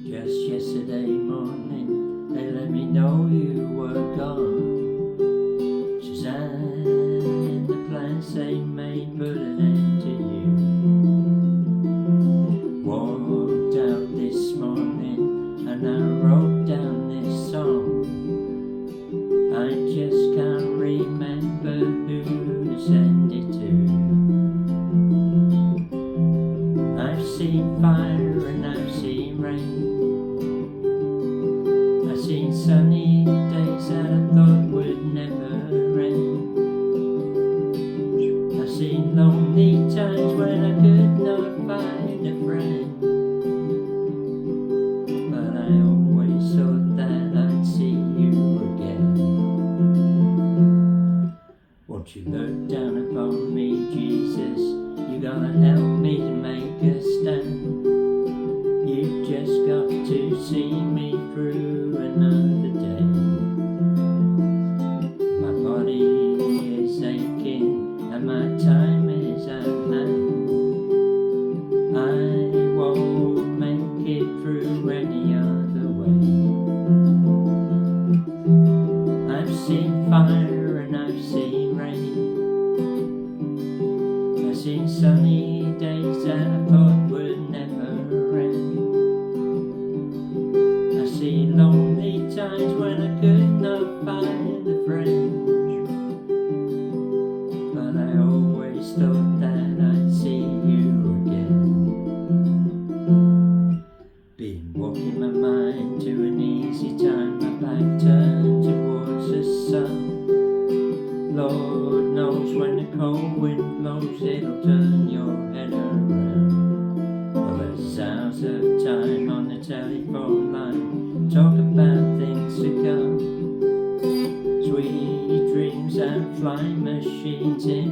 Just yesterday morning, they let me know you were gone. Suzanne, the plans they made put an end to you. Walked out this morning and I wrote down this song. I just can't remember who to send it to. I've seen fire and I've seen rain. I've seen sunny days that I thought would never end. I've seen lonely times when I could not find a friend. But I always thought that I'd see you again. Won't you look down upon me, Jesus? You gotta help me to make a stand. You just got to see me through another day. My body is aching and my time is at hand. I won't make it through any other way. I've seen fire and I've seen rain. I've seen sunny days that I thought would never end. I see lonely times when I could not find a friend. But I always thought that I'd see you again. Been walking my mind to an easy time, my back turned towards the sun. Lord knows when the cold wind blows, it'll turn your head around. Well, there's hours of time on the telephone line, talk about things to come. Sweet dreams and flying machines in